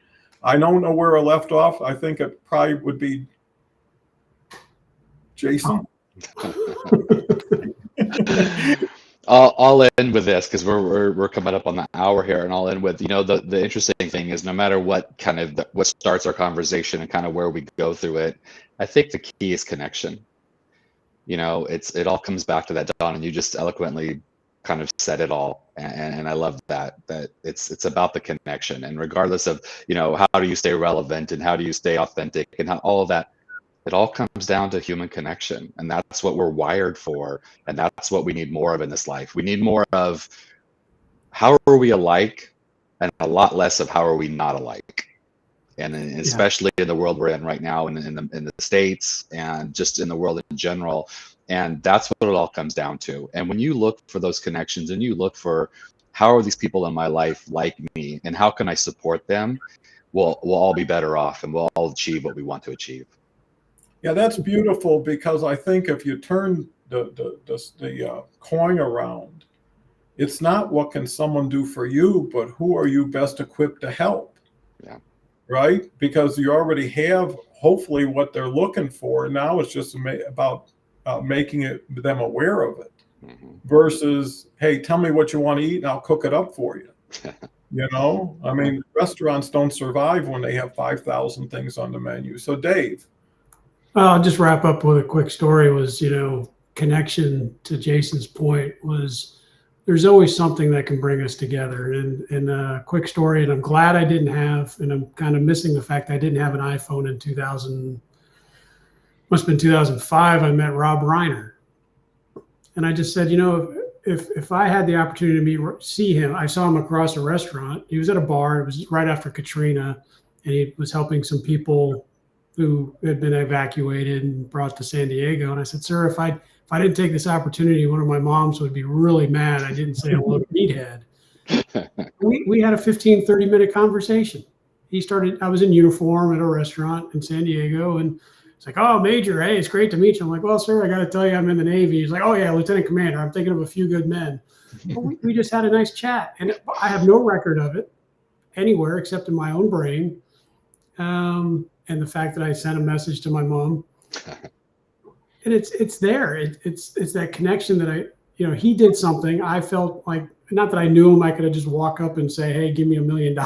I don't know where I left off. I think it probably would be Jason. I'll end with this because we're coming up on the hour here, and I'll end with, you know, the interesting thing is no matter what kind of what starts our conversation and kind of where we go through it, I think the key is connection. You know, it all comes back to that, Don, and you just eloquently kind of said it all, and I love that it's about the connection, and regardless of, you know, how do you stay relevant and how do you stay authentic and how all of that. It all comes down to human connection, and that's what we're wired for, and that's what we need more of in this life. We need more of how are we alike, and a lot less of how are we not alike. And especially in the world we're in right now, in the States, and just in the world in general. And that's what it all comes down to. And when you look for those connections and you look for how are these people in my life like me, and how can I support them, we'll all be better off, and we'll all achieve what we want to achieve. Yeah, that's beautiful, because I think if you turn the coin around, it's not what can someone do for you, but who are you best equipped to help? Yeah. Right? Because you already have hopefully what they're looking for. Now it's just about making them aware of it, versus, hey, tell me what you want to eat and I'll cook it up for you. You know, I mean, restaurants don't survive when they have 5,000 things on the menu. So Dave. I'll just wrap up with a quick story. Was, you know, connection to Jason's point was there's always something that can bring us together. And a quick story, and I'm glad I didn't have, and I'm kind of missing the fact I didn't have an iPhone in 2000, must have been 2005. I met Rob Reiner. And I just said, you know, if I had the opportunity to see him, I saw him across a restaurant. He was at a bar. It was right after Katrina, and he was helping some people who had been evacuated and brought to San Diego. And I said, sir, if I didn't take this opportunity, one of my moms would be really mad I didn't say hello to Meathead. We had a 15, 30-minute conversation. I was in uniform at a restaurant in San Diego, and it's like, oh, Major, hey, it's great to meet you. I'm like, well, sir, I got to tell you, I'm in the Navy. He's like, oh, yeah, Lieutenant Commander, I'm thinking of a few good men. But we just had a nice chat, and I have no record of it anywhere except in my own brain. And the fact that I sent a message to my mom, and it's there. It's that connection that he did something. I felt like, not that I knew him, I could have just walk up and say, hey, give me $1 million.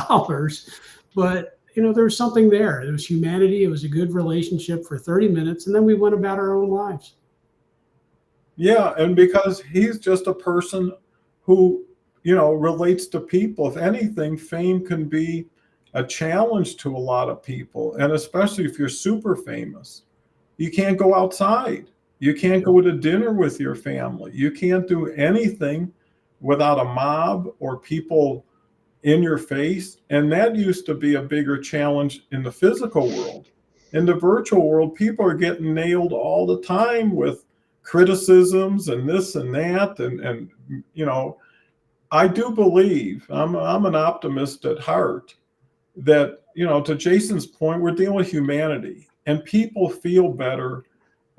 But, there was something there. There was humanity. It was a good relationship for 30 minutes. And then we went about our own lives. Yeah. And because he's just a person who, relates to people. If anything, fame can be a challenge to a lot of people. And especially if you're super famous, you can't go outside. You can't go to dinner with your family. You can't do anything without a mob or people in your face. And that used to be a bigger challenge in the physical world. In the virtual world, people are getting nailed all the time with criticisms and this and that. And I do believe, I'm an optimist at heart, that, to Jason's point, we're dealing with humanity, and people feel better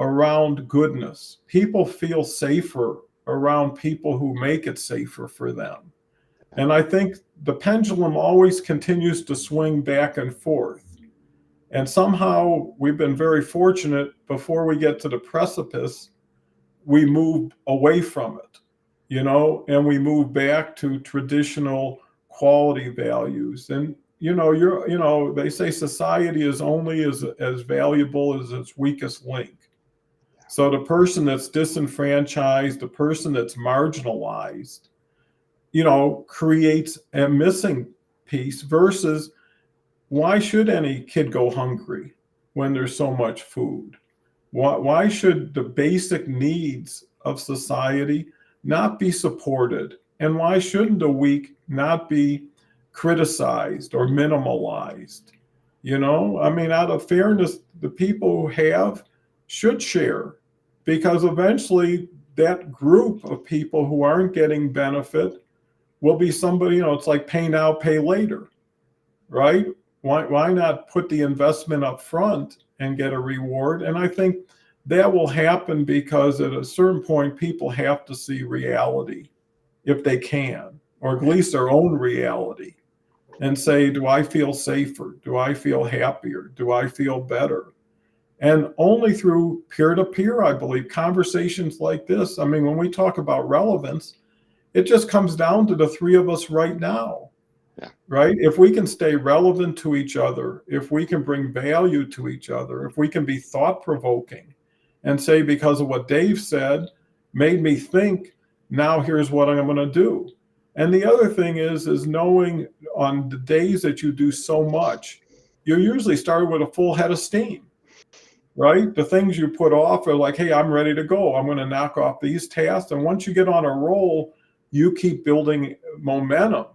around goodness. People feel safer around people who make it safer for them. And I think the pendulum always continues to swing back and forth. And somehow we've been very fortunate, before we get to the precipice, we move away from it, and we move back to traditional quality values. And, they say society is only as valuable as its weakest link. So the person that's disenfranchised, the person that's marginalized, creates a missing piece, versus why should any kid go hungry when there's so much food? Why should the basic needs of society not be supported? And why shouldn't the weak not be criticized or minimalized? Out of fairness, the people who have should share, because eventually that group of people who aren't getting benefit will be somebody, it's like pay now, pay later, right? Why not put the investment up front and get a reward? And I think that will happen, because at a certain point, people have to see reality, if they can, or at least their own reality, and say, do I feel safer? Do I feel happier? Do I feel better? And only through peer-to-peer, I believe, conversations like this. When we talk about relevance, it just comes down to the three of us right now. Yeah. Right? If we can stay relevant to each other, if we can bring value to each other, if we can be thought-provoking and say, because of what Dave said, made me think, now here's what I'm going to do. And the other thing is knowing, on the days that you do so much, you usually start with a full head of steam, right? The things you put off are like, hey, I'm ready to go. I'm going to knock off these tasks. And once you get on a roll, you keep building momentum,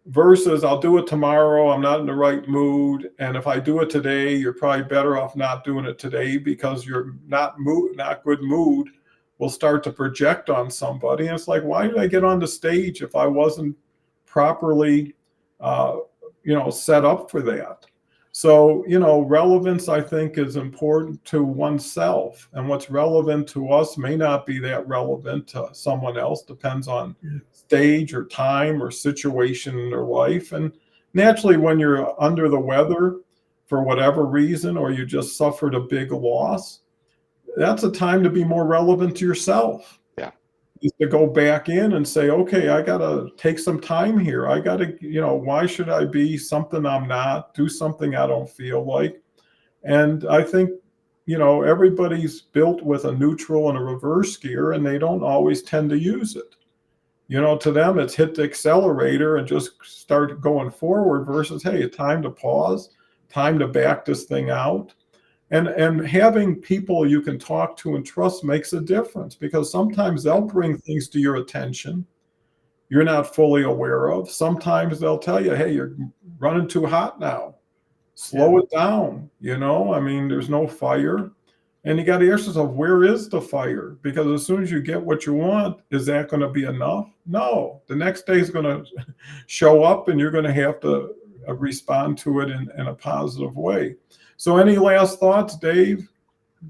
versus I'll do it tomorrow. I'm not in the right mood. And if I do it today, you're probably better off not doing it today, because your not good mood will start to project on somebody. And it's like, why did I get on the stage if I wasn't properly, set up for that? So, relevance, I think, is important to oneself. And what's relevant to us may not be that relevant to someone else. Depends on stage or time or situation in their life. And naturally, when you're under the weather for whatever reason, or you just suffered a big loss, that's a time to be more relevant to yourself. Yeah. Is to go back in and say, okay, I got to take some time here. I got to, why should I be something I'm not, do something I don't feel like? And I think, everybody's built with a neutral and a reverse gear, and they don't always tend to use it. To them, it's hit the accelerator and just start going forward, versus, hey, time to pause, time to back this thing out. And having people you can talk to and trust makes a difference, because sometimes they'll bring things to your attention you're not fully aware of. Sometimes they'll tell you, hey, you're running too hot now. Slow it down. There's no fire. And you got to ask yourself, where is the fire? Because as soon as you get what you want, is that going to be enough? No. The next day is going to show up, and you're going to have to respond to it in a positive way. So any last thoughts, Dave,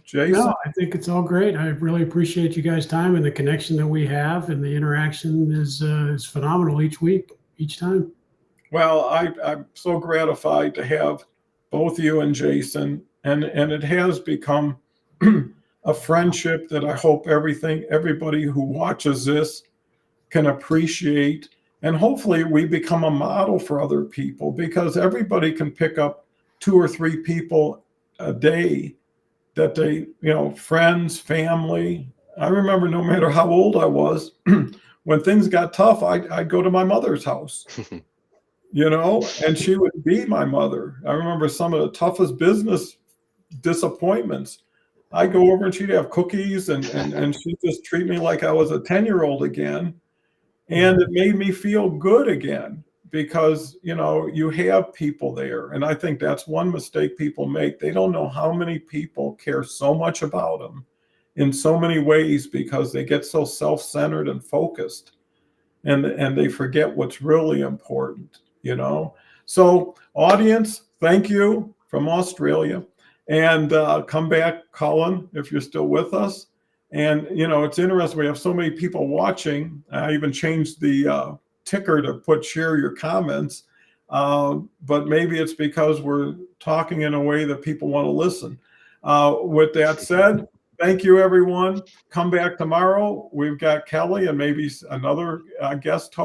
Jason? No, I think it's all great. I really appreciate you guys' time and the connection that we have, and the interaction is phenomenal each week, each time. Well, I'm so gratified to have both you and Jason, and it has become a friendship that I hope everybody who watches this can appreciate. And hopefully we become a model for other people, because everybody can pick up 2 or 3 people a day that they, friends, family. I remember no matter how old I was, when things got tough, I'd go to my mother's house, and she would be my mother. I remember some of the toughest business disappointments. I'd go over and she'd have cookies and she'd just treat me like I was a 10-year-old again. And it made me feel good again, because, you have people there. And I think that's one mistake people make. They don't know how many people care so much about them in so many ways, because they get so self-centered and focused, and they forget what's really important, So audience, thank you from Australia. And come back, Colin, if you're still with us. And, it's interesting. We have so many people watching. I even changed the ticker to put share your comments. But maybe it's because we're talking in a way that people want to listen. With that said, thank you, everyone. Come back tomorrow. We've got Kelly and maybe another guest host.